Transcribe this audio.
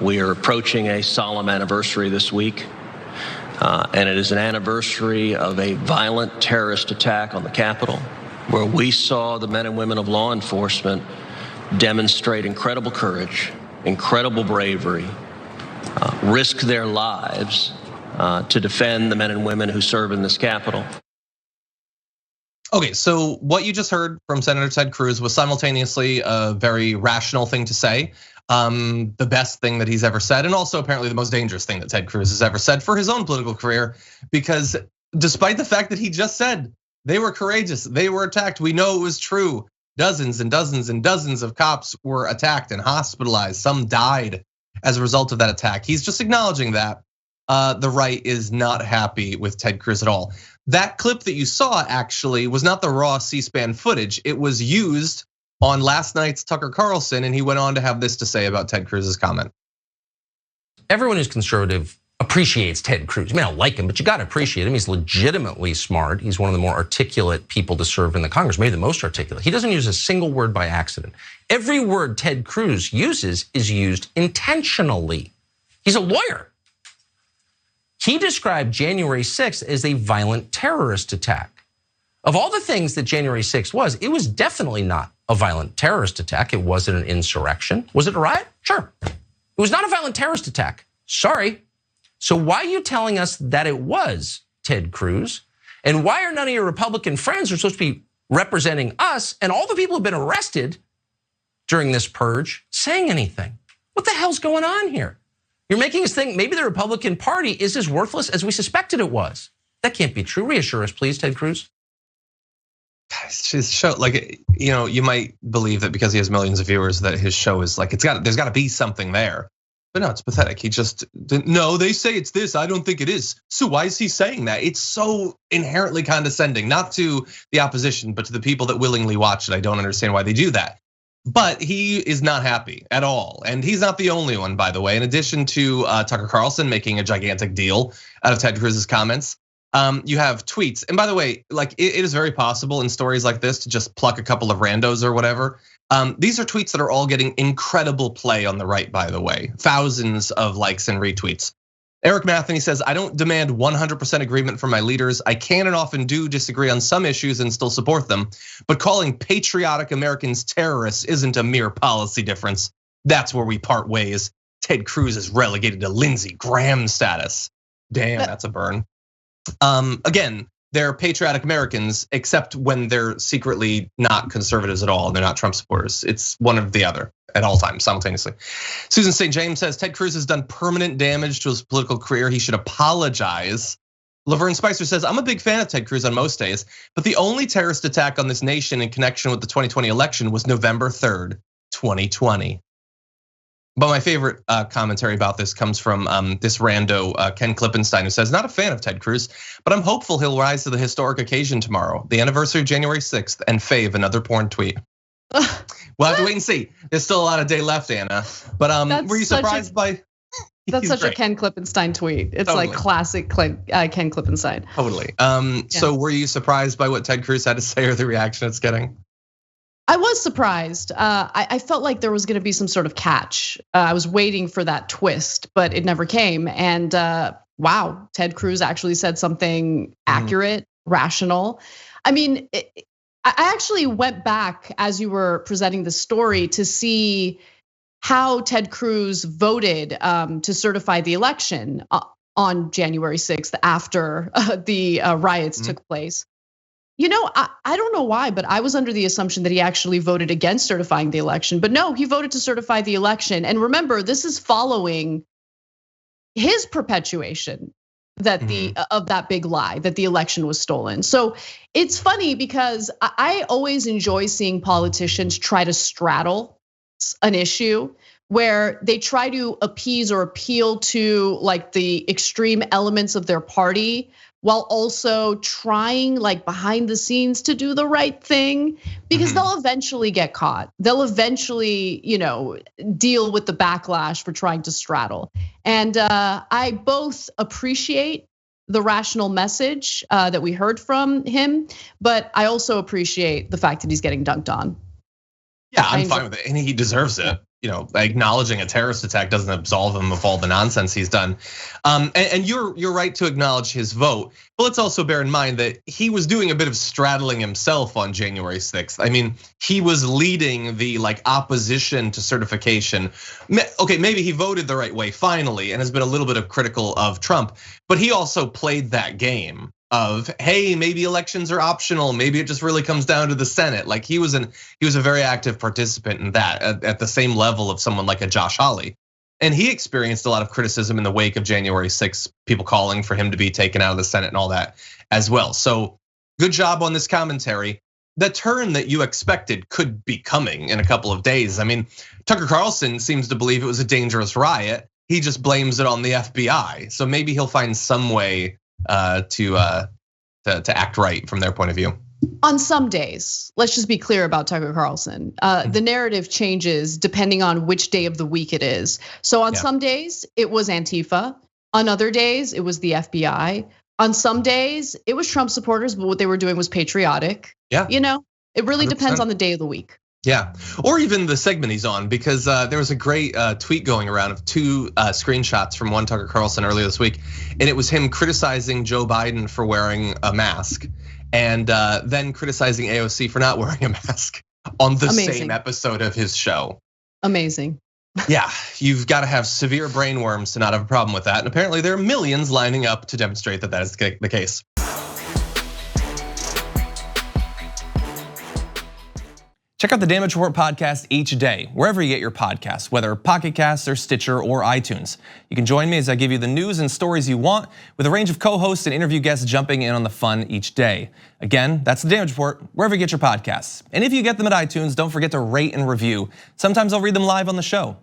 We are approaching a solemn anniversary this week, and it is an anniversary of a violent terrorist attack on the Capitol, where we saw the men and women of law enforcement demonstrate incredible courage, incredible bravery, risk their lives to defend the men and women who serve in this Capitol. Okay, so what you just heard from Senator Ted Cruz was simultaneously a very rational thing to say, the best thing that he's ever said, and also apparently the most dangerous thing that Ted Cruz has ever said for his own political career, because despite the fact that he just said they were courageous, they were attacked, we know it was true, dozens and dozens and dozens of cops were attacked and hospitalized, some died as a result of that attack. He's just acknowledging that the right is not happy with Ted Cruz at all. That clip that you saw actually was not the raw C-SPAN footage. It was used on last night's Tucker Carlson, and he went on to have this to say about Ted Cruz's comment. Everyone who's conservative appreciates Ted Cruz. You may not like him, but you got to appreciate him. He's legitimately smart. He's one of the more articulate people to serve in the Congress, maybe the most articulate. He doesn't use a single word by accident. Every word Ted Cruz uses is used intentionally. He's a lawyer. He described January 6th as a violent terrorist attack. Of all the things that January 6th was, it was definitely not a violent terrorist attack. It wasn't an insurrection. Was it a riot? Sure. It was not a violent terrorist attack. Sorry. So why are you telling us that it was, Ted Cruz? And why are none of your Republican friends who are supposed to be representing us and all the people who've been arrested during this purge saying anything? What the hell's going on here? You're making us think maybe the Republican Party is as worthless as we suspected it was. That can't be true. Reassure us, please, Ted Cruz. His show, like, you might believe that because he has millions of viewers that his show is like, there's got to be something there. But no, it's pathetic. He just, no, they say it's this. I don't think it is. So why is he saying that? It's so inherently condescending, not to the opposition, but to the people that willingly watch it. I don't understand why they do that. But he is not happy at all. And he's not the only one, by the way. In addition to Tucker Carlson making a gigantic deal out of Ted Cruz's comments, you have tweets. And by the way, like it is very possible in stories like this to just pluck a couple of randos or whatever. These are tweets that are all getting incredible play on the right, by the way. Thousands of likes and retweets. Eric Matheny says, I don't demand 100% agreement from my leaders. I can and often do disagree on some issues and still support them. But calling patriotic Americans terrorists isn't a mere policy difference. That's where we part ways. Ted Cruz is relegated to Lindsey Graham status. Damn, that's a burn. Again, they're patriotic Americans, except when they're secretly not conservatives at all and they're not Trump supporters. It's one or the other at all times, simultaneously. Susan St. James says, Ted Cruz has done permanent damage to his political career. He should apologize. Laverne Spicer says, I'm a big fan of Ted Cruz on most days, but the only terrorist attack on this nation in connection with the 2020 election was November 3rd, 2020. But my favorite commentary about this comes from this rando, Ken Klippenstein, who says, not a fan of Ted Cruz, but I'm hopeful he'll rise to the historic occasion tomorrow, the anniversary of January 6th, and fave another porn tweet. We'll have to wait and see. There's still a lot of day left, Anna. But were you surprised by? That's such a Ken Klippenstein tweet. It's totally. Like classic Ken Klippenstein. Totally. So were you surprised by what Ted Cruz had to say or the reaction it's getting? I was surprised. I felt like there was going to be some sort of catch. I was waiting for that twist, but it never came. And wow, Ted Cruz actually said something accurate, rational. I mean, I actually went back as you were presenting the story to see how Ted Cruz voted to certify the election on January 6th after the riots took place. You know, I don't know why, but I was under the assumption that he actually voted against certifying the election. But no, he voted to certify the election. And remember, this is following his perpetuation that of that big lie that the election was stolen. So it's funny because I always enjoy seeing politicians try to straddle an issue where they try to appease or appeal to like the extreme elements of their party, while also trying like behind the scenes to do the right thing, because they'll eventually get caught. They'll eventually, deal with the backlash for trying to straddle. And I both appreciate the rational message that we heard from him, but I also appreciate the fact that he's getting dunked on. Yeah, I'm fine with it, and he deserves it. acknowledging a terrorist attack doesn't absolve him of all the nonsense he's done. And you're right to acknowledge his vote, but let's also bear in mind that he was doing a bit of straddling himself on January 6th. I mean, he was leading the opposition to certification. Okay, maybe he voted the right way finally, and has been a little bit of critical of Trump, but he also played that game of, hey, maybe elections are optional, maybe it just really comes down to the Senate. Like he was a very active participant in that at the same level of someone like a Josh Hawley. And he experienced a lot of criticism in the wake of January 6th, people calling for him to be taken out of the Senate and all that as well. So good job on this commentary. The turn that you expected could be coming in a couple of days. I mean, Tucker Carlson seems to believe it was a dangerous riot. He just blames it on the FBI. So maybe he'll find some way to act right from their point of view. On some days, let's just be clear about Tucker Carlson. The narrative changes depending on which day of the week it is. So on some days, it was Antifa. On other days, it was the FBI. On some days, it was Trump supporters, but what they were doing was patriotic. Yeah. It really 100%. Depends on the day of the week. Yeah, or even the segment he's on, because there was a great tweet going around of two screenshots from one Tucker Carlson earlier this week, and it was him criticizing Joe Biden for wearing a mask, and then criticizing AOC for not wearing a mask on the same episode of his show. Amazing. Yeah, you've got to have severe brain worms to not have a problem with that, and apparently there are millions lining up to demonstrate that is the case. Check out the Damage Report podcast each day, wherever you get your podcasts, whether Pocket Casts or Stitcher or iTunes. You can join me as I give you the news and stories you want, with a range of co-hosts and interview guests jumping in on the fun each day. Again, that's the Damage Report, wherever you get your podcasts. And if you get them at iTunes, don't forget to rate and review. Sometimes I'll read them live on the show.